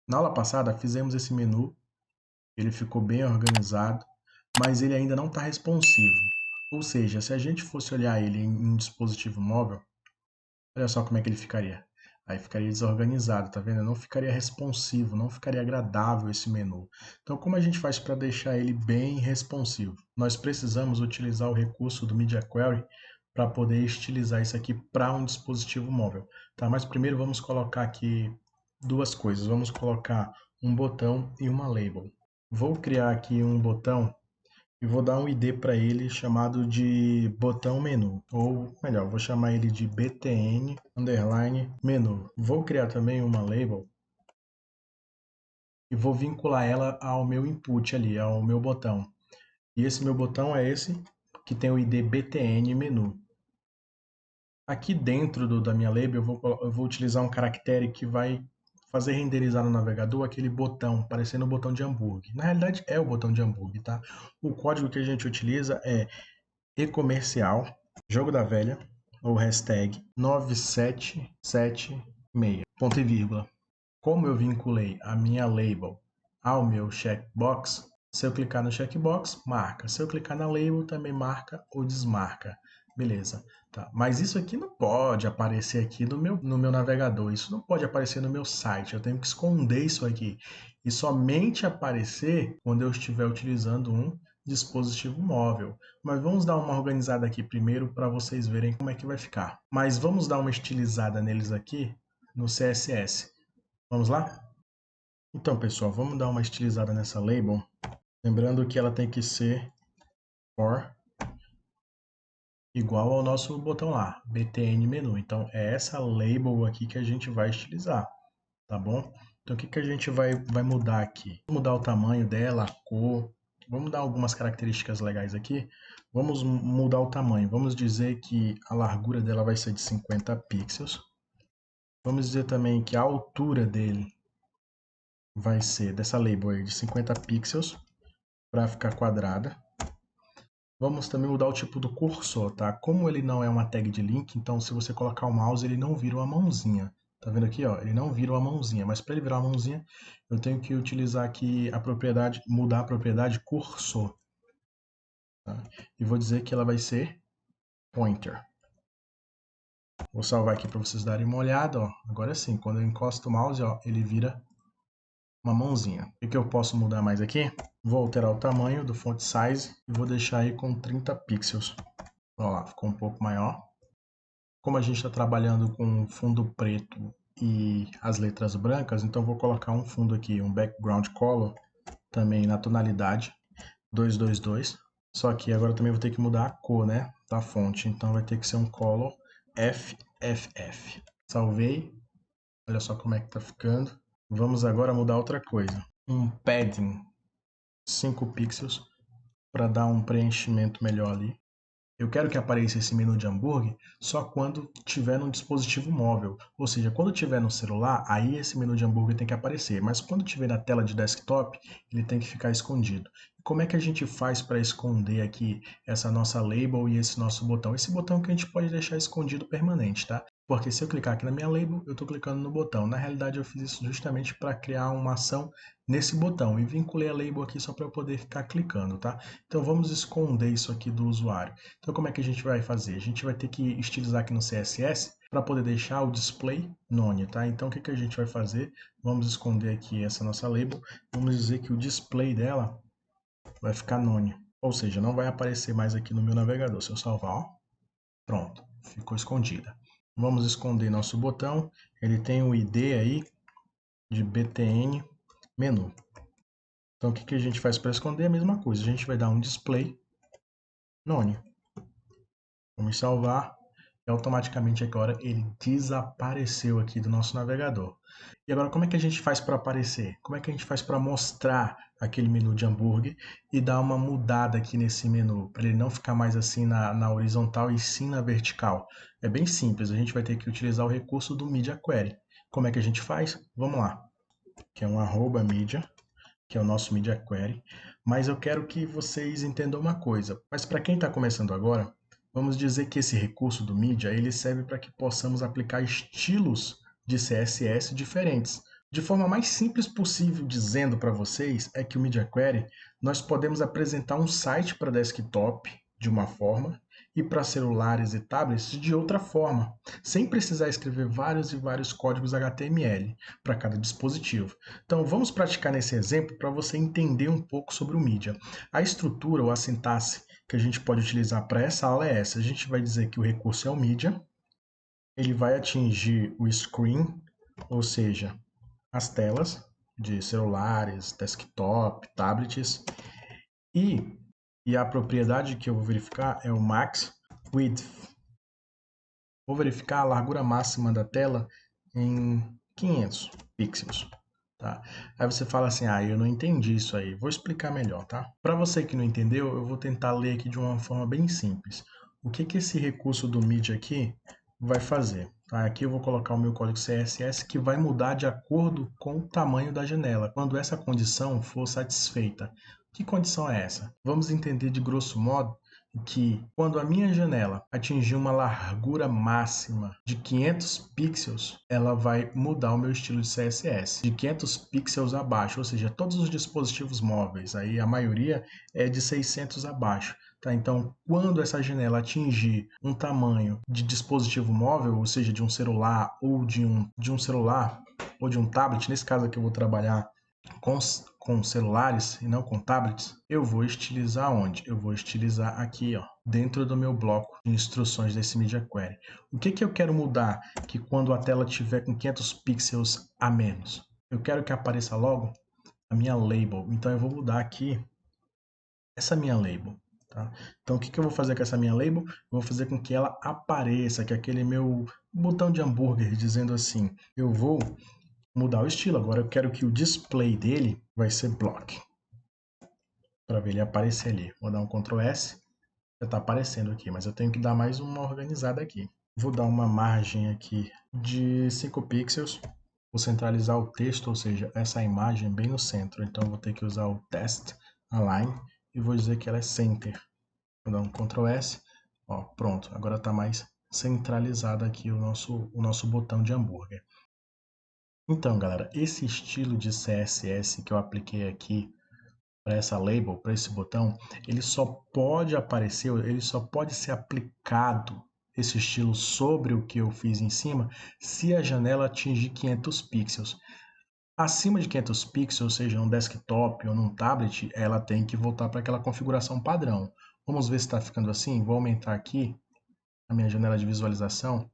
Na aula passada fizemos esse menu, ele ficou bem organizado, mas ele ainda não está responsivo. Ou seja, se a gente fosse olhar ele em um dispositivo móvel, olha só como é que ele ficaria. Aí ficaria desorganizado, tá vendo? Não ficaria responsivo, não ficaria agradável esse menu. Então, como a gente faz para deixar ele bem responsivo? Nós precisamos utilizar o recurso do Media Query para poder estilizar isso aqui para um dispositivo móvel, tá? Mas primeiro vamos colocar aqui duas coisas. Vamos colocar um botão e uma label. Vou criar aqui um botão e vou dar um ID para ele chamado de botão menu, ou melhor, vou chamar ele de btn underline menu. Vou criar também uma label e vou vincular ela ao meu input ali, ao meu botão. E esse meu botão é esse que tem o ID btn menu. Aqui dentro da minha label eu vou utilizar um caractere que vai fazer renderizar no navegador aquele botão, parecendo o botão de hambúrguer. Na realidade é o botão de hambúrguer, tá? O código que a gente utiliza é e-comercial, jogo da velha, ou hashtag 9776, ponto e vírgula. Como eu vinculei a minha label ao meu checkbox, se eu clicar no checkbox, marca. Se eu clicar na label, também marca ou desmarca. Beleza. Tá. Mas isso aqui não pode aparecer aqui no meu navegador. Isso não pode aparecer no meu site. Eu tenho que esconder isso aqui. E somente aparecer quando eu estiver utilizando um dispositivo móvel. Mas vamos dar uma organizada aqui primeiro para vocês verem como é que vai ficar. Mas vamos dar uma estilizada neles aqui no CSS. Vamos lá? Então, pessoal, vamos dar uma estilizada nessa label. Lembrando que ela tem que ser for igual ao nosso botão lá, btn menu. Então, é essa label aqui que a gente vai estilizar, tá bom? Então, o que que a gente vai mudar aqui? Vamos mudar o tamanho dela, a cor. Vamos dar algumas características legais aqui. Vamos mudar o tamanho. Vamos dizer que a largura dela vai ser de 50 pixels. Vamos dizer também que a altura dele vai ser dessa label aí de 50 pixels para ficar quadrada. Vamos também mudar o tipo do cursor, tá? Como ele não é uma tag de link, então se você colocar o mouse, ele não vira uma mãozinha. Tá vendo aqui, ó? Ele não vira uma mãozinha, mas para ele virar uma mãozinha, eu tenho que utilizar aqui a propriedade, mudar a propriedade cursor. Tá? E vou dizer que ela vai ser pointer. Vou salvar aqui para vocês darem uma olhada, ó. Agora sim, quando eu encosto o mouse, ó, ele vira uma mãozinha. O que eu posso mudar mais aqui? Vou alterar o tamanho do font size e vou deixar aí com 30 pixels. Olha lá, ficou um pouco maior. Como a gente está trabalhando com fundo preto e as letras brancas, então vou colocar um fundo aqui, um background color, também na tonalidade 222. Só que agora também vou ter que mudar a cor, né, da fonte. Então vai ter que ser um color FFF. Salvei. Olha só como é que tá ficando. Vamos agora mudar outra coisa. Um padding 5 pixels para dar um preenchimento melhor ali. Eu quero que apareça esse menu de hambúrguer só quando tiver no dispositivo móvel. Ou seja, quando tiver no celular, aí esse menu de hambúrguer tem que aparecer. Mas quando tiver na tela de desktop, ele tem que ficar escondido. Como é que a gente faz para esconder aqui essa nossa label e esse nosso botão? Esse botão que a gente pode deixar escondido permanente, tá? Porque se eu clicar aqui na minha label, eu estou clicando no botão. Na realidade, eu fiz isso justamente para criar uma ação nesse botão. E vinculei a label aqui só para eu poder ficar clicando, tá? Então vamos esconder isso aqui do usuário. Então como é que a gente vai fazer? A gente vai ter que estilizar aqui no CSS para poder deixar o display none, tá? Então o que que a gente vai fazer? Vamos esconder aqui essa nossa label. Vamos dizer que o display dela vai ficar none. Ou seja, não vai aparecer mais aqui no meu navegador. Se eu salvar, ó, pronto, ficou escondida. Vamos esconder nosso botão. Ele tem o ID aí de btn menu. Então o que que a gente faz para esconder? A mesma coisa. A gente vai dar um display none. Vamos salvar e automaticamente agora ele desapareceu aqui do nosso navegador. E agora como é que a gente faz para aparecer? Como é que a gente faz para mostrar aquele menu de hambúrguer e dar uma mudada aqui nesse menu, para ele não ficar mais assim na horizontal e sim na vertical? É bem simples, a gente vai ter que utilizar o recurso do Media Query. Como é que a gente faz? Vamos lá, que é um @media, que é o nosso Media Query, mas eu quero que vocês entendam uma coisa. Mas para quem está começando agora, vamos dizer que esse recurso do Media ele serve para que possamos aplicar estilos de CSS diferentes. De forma mais simples possível, dizendo para vocês, é que o Media Query nós podemos apresentar um site para desktop de uma forma e para celulares e tablets de outra forma, sem precisar escrever vários e vários códigos HTML para cada dispositivo. Então vamos praticar nesse exemplo para você entender um pouco sobre o Media. A estrutura ou a sintaxe que a gente pode utilizar para essa aula é essa. A gente vai dizer que o recurso é o Media, ele vai atingir o screen, ou seja, as telas de celulares, desktop, tablets e a propriedade que eu vou verificar é o max width. Vou verificar a largura máxima da tela em 500 pixels. Tá? Aí você fala assim, eu não entendi isso aí. Vou explicar melhor, tá? Para você que não entendeu, eu vou tentar ler aqui de uma forma bem simples. O que esse recurso do Media aqui vai fazer? Tá? Aqui eu vou colocar o meu código CSS que vai mudar de acordo com o tamanho da janela, quando essa condição for satisfeita. Que condição é essa? Vamos entender de grosso modo que quando a minha janela atingir uma largura máxima de 500 pixels, ela vai mudar o meu estilo de CSS. De 500 pixels abaixo, ou seja, todos os dispositivos móveis, aí a maioria é de 600 abaixo. Tá? Então, quando essa janela atingir um tamanho de dispositivo móvel, ou seja, de um celular ou de um celular ou de um tablet, nesse caso aqui eu vou trabalhar com celulares e não com tablets, eu vou estilizar onde? Eu vou estilizar aqui, ó, dentro do meu bloco de instruções desse Media Query. O que eu quero mudar que quando a tela tiver com 500 pixels a menos? Eu quero que apareça logo a minha label. Então eu vou mudar aqui essa minha label. Tá? Então o que eu vou fazer com essa minha label? Eu vou fazer com que ela apareça, que aquele meu botão de hambúrguer dizendo assim, eu vou mudar o estilo. Agora eu quero que o display dele vai ser block. Para ver ele aparecer ali. Vou dar um Ctrl S. Já está aparecendo aqui, mas eu tenho que dar mais uma organizada aqui. Vou dar uma margem aqui de 5 pixels. Vou centralizar o texto, ou seja, essa imagem bem no centro. Então eu vou ter que usar o Test Align e vou dizer que ela é Center. Vou dar um Ctrl S. Ó, pronto, agora está mais centralizado aqui o nosso botão de hambúrguer. Então, galera, esse estilo de CSS que eu apliquei aqui para essa label, para esse botão, ele só pode aparecer, ele só pode ser aplicado, esse estilo, sobre o que eu fiz em cima, se a janela atingir 500 pixels. Acima de 500 pixels, seja um desktop ou num tablet, ela tem que voltar para aquela configuração padrão. Vamos ver se está ficando assim. Vou aumentar aqui a minha janela de visualização.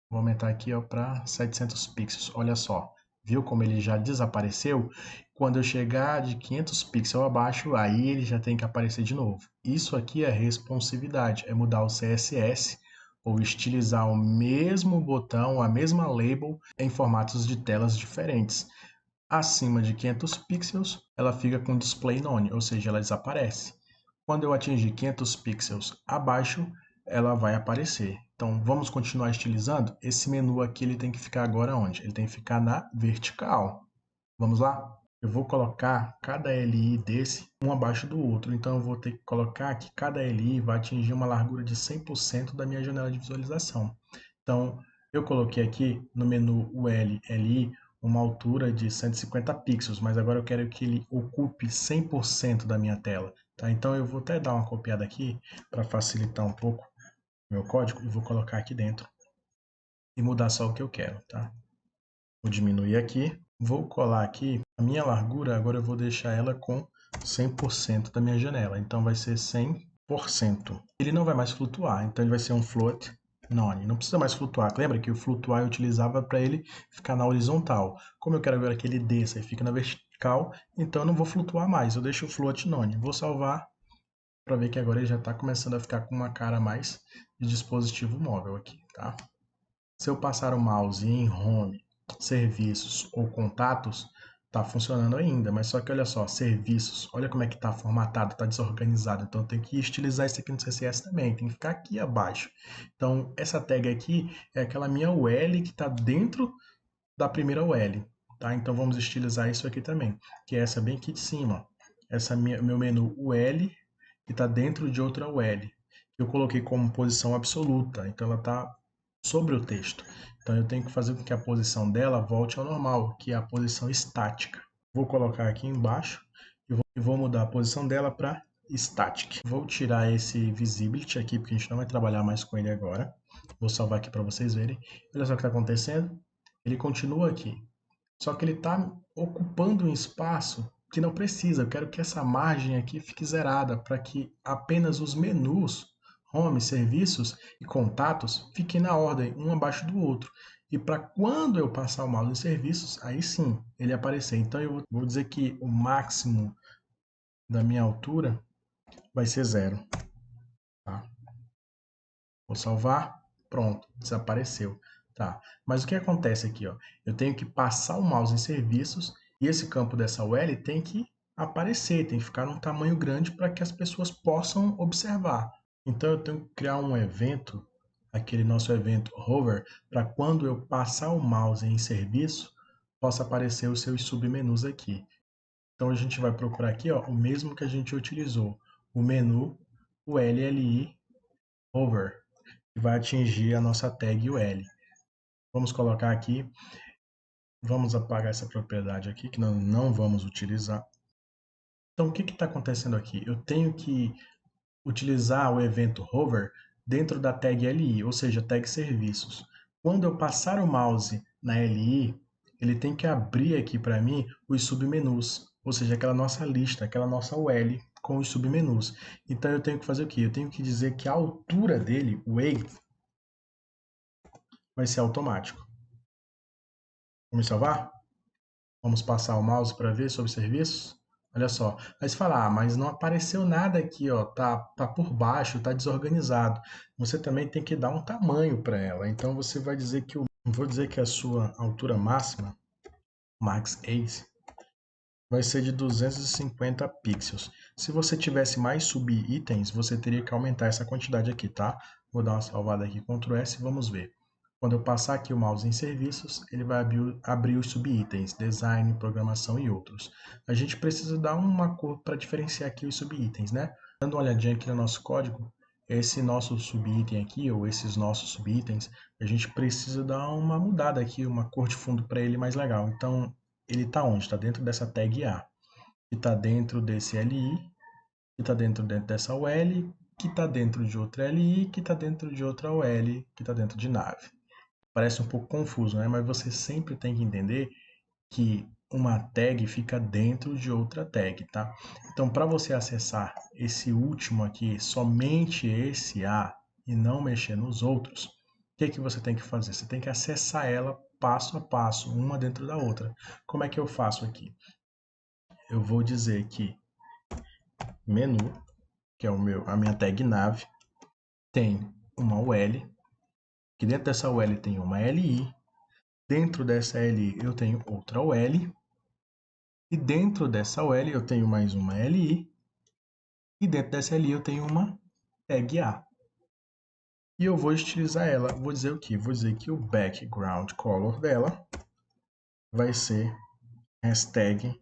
Vou aumentar aqui para 700 pixels. Olha só, viu como ele já desapareceu? Quando eu chegar de 500 pixels abaixo, aí ele já tem que aparecer de novo. Isso aqui é responsividade, é mudar o CSS ou estilizar o mesmo botão, a mesma label em formatos de telas diferentes. Acima de 500 pixels, ela fica com display none, ou seja, ela desaparece. Quando eu atingir 500 pixels abaixo, ela vai aparecer. Então, vamos continuar estilizando? Esse menu aqui ele tem que ficar agora onde? Ele tem que ficar na vertical. Vamos lá? Eu vou colocar cada LI desse um abaixo do outro. Então, eu vou ter que colocar que cada LI vai atingir uma largura de 100% da minha janela de visualização. Então, eu coloquei aqui no menu UL LI uma altura de 150 pixels, mas agora eu quero que ele ocupe 100% da minha tela. Tá? Então, eu vou até dar uma copiada aqui para facilitar um pouco meu código e vou colocar aqui dentro e mudar só o que eu quero, tá? Vou diminuir aqui, vou colar aqui a minha largura, agora eu vou deixar ela com 100% da minha janela, então vai ser 100%. Ele não vai mais flutuar, então ele vai ser um float none, não precisa mais flutuar. Lembra que o flutuar eu utilizava para ele ficar na horizontal. Como eu quero agora que ele desça e fique na vertical, então eu não vou flutuar mais, eu deixo o float none. Vou salvar para ver que agora ele já está começando a ficar com uma cara mais de dispositivo móvel aqui, tá? Se eu passar o mouse em Home, Serviços ou Contatos, está funcionando ainda, mas só que olha só, Serviços, olha como é que está formatado, está desorganizado, então eu tenho que estilizar isso aqui no CSS também, tem que ficar aqui abaixo. Então, essa tag aqui é aquela minha UL que está dentro da primeira UL, tá? Então, vamos estilizar isso aqui também, que é essa bem aqui de cima, essa meu menu UL que está dentro de outra UL, que eu coloquei como posição absoluta, então ela está sobre o texto. Então eu tenho que fazer com que a posição dela volte ao normal, que é a posição estática. Vou colocar aqui embaixo e vou mudar a posição dela para static. Vou tirar esse visibility aqui, porque a gente não vai trabalhar mais com ele agora. Vou salvar aqui para vocês verem. Olha só o que está acontecendo. Ele continua aqui. Só que ele está ocupando um espaço que não precisa. Eu quero que essa margem aqui fique zerada para que apenas os menus, home, serviços e contatos fiquem na ordem, um abaixo do outro. E para quando eu passar o mouse em serviços, aí sim ele aparecer. Então eu vou dizer que o máximo da minha altura vai ser 0. Tá? Vou salvar, pronto, desapareceu. Tá. Mas o que acontece aqui? Ó? Eu tenho que passar o mouse em serviços e esse campo dessa UL tem que aparecer, tem que ficar num tamanho grande para que as pessoas possam observar. Então eu tenho que criar um evento, aquele nosso evento hover, para quando eu passar o mouse em serviço, possa aparecer os seus submenus aqui. Então a gente vai procurar aqui ó, o mesmo que a gente utilizou, o menu, o LLI hover, que vai atingir a nossa tag UL. Vamos colocar aqui, vamos apagar essa propriedade aqui, que nós não vamos utilizar. Então, o que está acontecendo aqui? Eu tenho que utilizar o evento hover dentro da tag LI, ou seja, tag serviços. Quando eu passar o mouse na LI, ele tem que abrir aqui para mim os submenus, ou seja, aquela nossa lista, aquela nossa UL com os submenus. Então eu tenho que fazer o quê? Eu tenho que dizer que a altura dele, o weight, vai ser automático. Vamos salvar? Vamos passar o mouse para ver sobre serviços? Olha só. Aí você fala, mas não apareceu nada aqui, ó, tá por baixo, tá desorganizado. Você também tem que dar um tamanho para ela. Então você vai dizer que vou dizer que a sua altura máxima, max ace, vai ser de 250 pixels. Se você tivesse mais sub-itens, você teria que aumentar essa quantidade aqui, tá? Vou dar uma salvada aqui, Ctrl S, e vamos ver. Quando eu passar aqui o mouse em serviços, ele vai abrir os sub-itens, design, programação e outros. A gente precisa dar uma cor para diferenciar aqui os sub-itens, né? Dando uma olhadinha aqui no nosso código, esse nosso sub-item aqui, ou esses nossos sub-itens, a gente precisa dar uma mudada aqui, uma cor de fundo para ele mais legal. Então, ele está onde? Está dentro dessa tag A, que está dentro desse LI, que está dentro dessa UL, que está dentro de outra LI, que está dentro de outra UL, que está dentro de nave. Parece um pouco confuso, né? Mas você sempre tem que entender que uma tag fica dentro de outra tag, tá? Então, para você acessar esse último aqui, somente esse A, e não mexer nos outros, o que você tem que fazer? Você tem que acessar ela passo a passo, uma dentro da outra. Como é que eu faço aqui? Eu vou dizer que menu, que é a minha tag nave, tem uma UL, que dentro dessa UL tem uma LI, dentro dessa LI eu tenho outra UL, e dentro dessa UL eu tenho mais uma LI, e dentro dessa LI eu tenho uma tag A. E eu vou estilizar ela, vou dizer o que? Vou dizer que o background color dela vai ser hashtag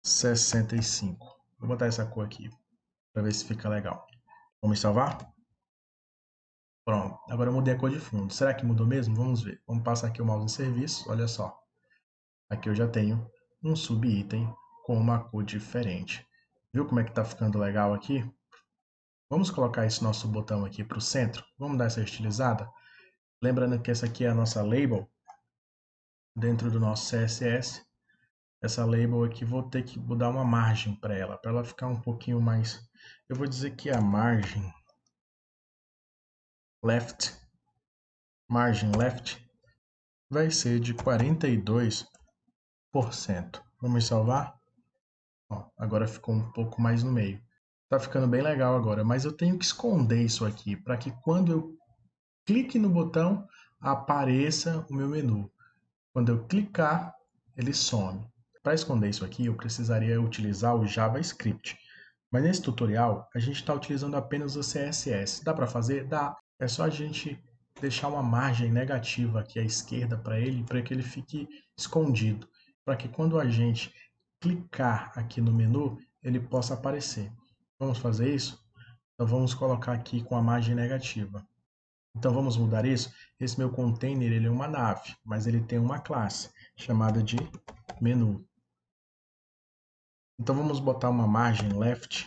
065. Vou botar essa cor aqui para ver se fica legal. Vamos salvar? Pronto, agora eu mudei a cor de fundo. Será que mudou mesmo? Vamos ver. Vamos passar aqui o mouse em serviço, olha só. Aqui eu já tenho um subitem com uma cor diferente. Viu como é que tá ficando legal aqui? Vamos colocar esse nosso botão aqui para o centro. Vamos dar essa estilizada. Lembrando que essa aqui é a nossa label dentro do nosso CSS. Essa label aqui vou ter que dar uma margem para ela ficar um pouquinho mais... Eu vou dizer que a margem left vai ser de 42%. Vamos salvar? Ó, agora ficou um pouco mais no meio. Tá ficando bem legal agora, mas eu tenho que esconder isso aqui para que quando eu clique no botão apareça o meu menu. Quando eu clicar, ele some. Para esconder isso aqui, eu precisaria utilizar o JavaScript. Mas nesse tutorial, a gente está utilizando apenas o CSS. Dá para fazer? Dá. É só a gente deixar uma margem negativa aqui à esquerda para que ele fique escondido. Para que quando a gente clicar aqui no menu, ele possa aparecer. Vamos fazer isso? Então vamos colocar aqui com a margem negativa. Então vamos mudar isso? Esse meu container ele é uma nave, mas ele tem uma classe chamada de menu. Então vamos botar uma margem left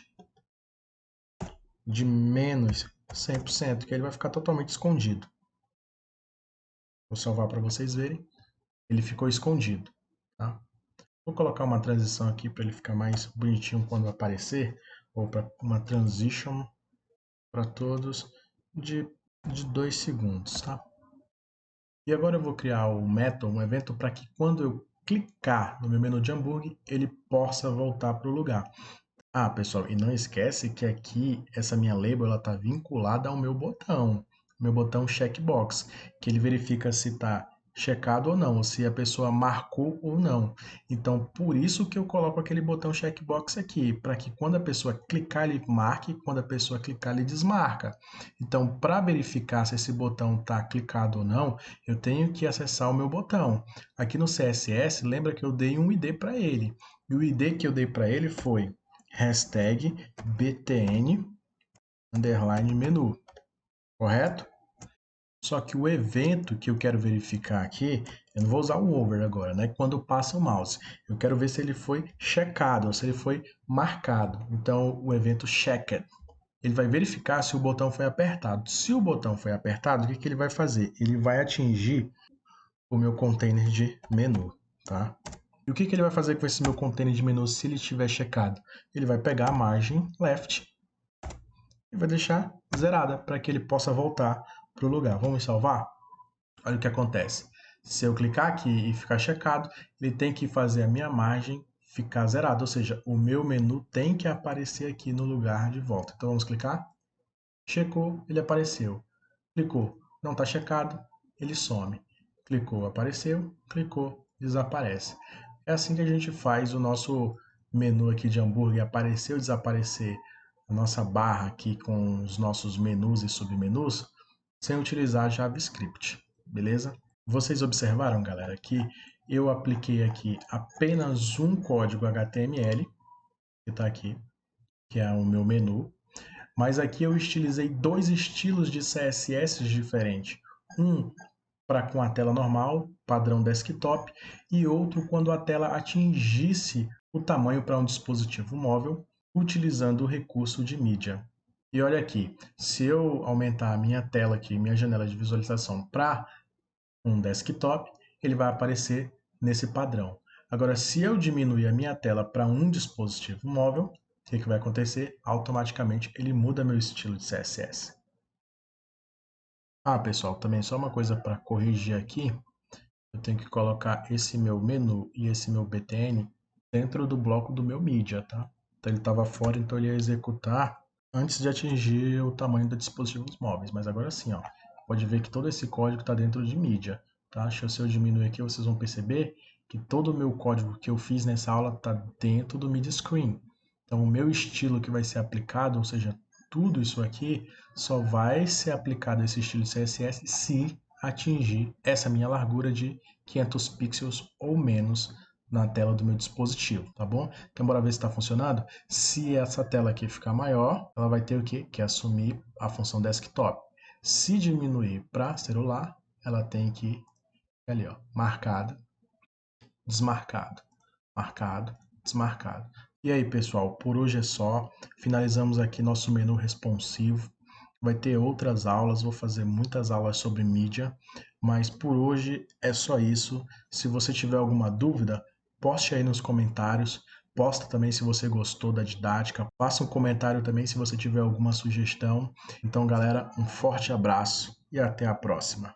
de menos 100%, que ele vai ficar totalmente escondido. Vou salvar para vocês verem. Ele ficou escondido. Tá? Vou colocar uma transição aqui para ele ficar mais bonitinho quando aparecer, ou para uma transition para todos de 2 segundos. Tá? E agora eu vou criar o method, um evento, para que quando eu clicar no meu menu de hambúrguer, ele possa voltar para o lugar. Ah, pessoal, e não esquece que aqui essa minha label ela está vinculada ao meu botão checkbox, que ele verifica se está checado ou não, se a pessoa marcou ou não. Então, por isso que eu coloco aquele botão checkbox aqui, para que quando a pessoa clicar ele marque, quando a pessoa clicar ele desmarca. Então, para verificar se esse botão está clicado ou não, eu tenho que acessar o meu botão. Aqui no CSS, lembra que eu dei um ID para ele. E o ID que eu dei para ele foi hashtag btn underline menu, correto? Só que o evento que eu quero verificar aqui, eu não vou usar o over agora, né? Quando passa o mouse, eu quero ver se ele foi checado, ou se ele foi marcado. Então, o evento checked, ele vai verificar se o botão foi apertado. Se o botão foi apertado, o que que ele vai fazer? Ele vai atingir o meu container de menu, tá? E o que que ele vai fazer com esse meu container de menu se ele estiver checado? Ele vai pegar a margem left e vai deixar zerada para que ele possa voltar para o lugar. Vamos salvar? Olha o que acontece. Se eu clicar aqui e ficar checado, ele tem que fazer a minha margem ficar zerada, ou seja, o meu menu tem que aparecer aqui no lugar de volta. Então vamos clicar? Checou, ele apareceu. Clicou, não está checado, ele some. Clicou, apareceu. Clicou, desaparece. É assim que a gente faz o nosso menu aqui de hambúrguer aparecer ou desaparecer, a nossa barra aqui com os nossos menus e submenus, sem utilizar JavaScript, beleza? Vocês observaram, galera, que eu apliquei aqui apenas um código HTML, que está aqui, que é o meu menu, mas aqui eu estilizei dois estilos de CSS diferentes. Um para com a tela normal, padrão desktop, e outro quando a tela atingisse o tamanho para um dispositivo móvel, utilizando o recurso de mídia. E olha aqui, se eu aumentar a minha tela aqui, minha janela de visualização para um desktop, ele vai aparecer nesse padrão. Agora, se eu diminuir a minha tela para um dispositivo móvel, o que vai acontecer? Automaticamente ele muda meu estilo de CSS. Ah, pessoal, também só uma coisa para corrigir aqui. Eu tenho que colocar esse meu menu e esse meu btn dentro do bloco do meu mídia, tá? Então ele estava fora, então ele ia executar antes de atingir o tamanho dos dispositivos móveis. Mas agora sim, ó, pode ver que todo esse código está dentro de mídia, tá? Se eu diminuir aqui, vocês vão perceber que todo o meu código que eu fiz nessa aula está dentro do Media Screen. Então o meu estilo que vai ser aplicado, ou seja, tudo isso aqui só vai ser aplicado esse estilo CSS se atingir essa minha largura de 500 pixels ou menos na tela do meu dispositivo, tá bom? Então bora ver se está funcionando. Se essa tela aqui ficar maior, ela vai ter o quê? Que assumir a função desktop. Se diminuir para celular, ela tem que ir ali, ó, marcado, desmarcado, marcado, desmarcado. E aí, pessoal, por hoje é só. Finalizamos aqui nosso menu responsivo. Vai ter outras aulas, vou fazer muitas aulas sobre mídia, mas por hoje é só isso. Se você tiver alguma dúvida, poste aí nos comentários. Posta também se você gostou da didática. Faça um comentário também se você tiver alguma sugestão. Então, galera, um forte abraço e até a próxima.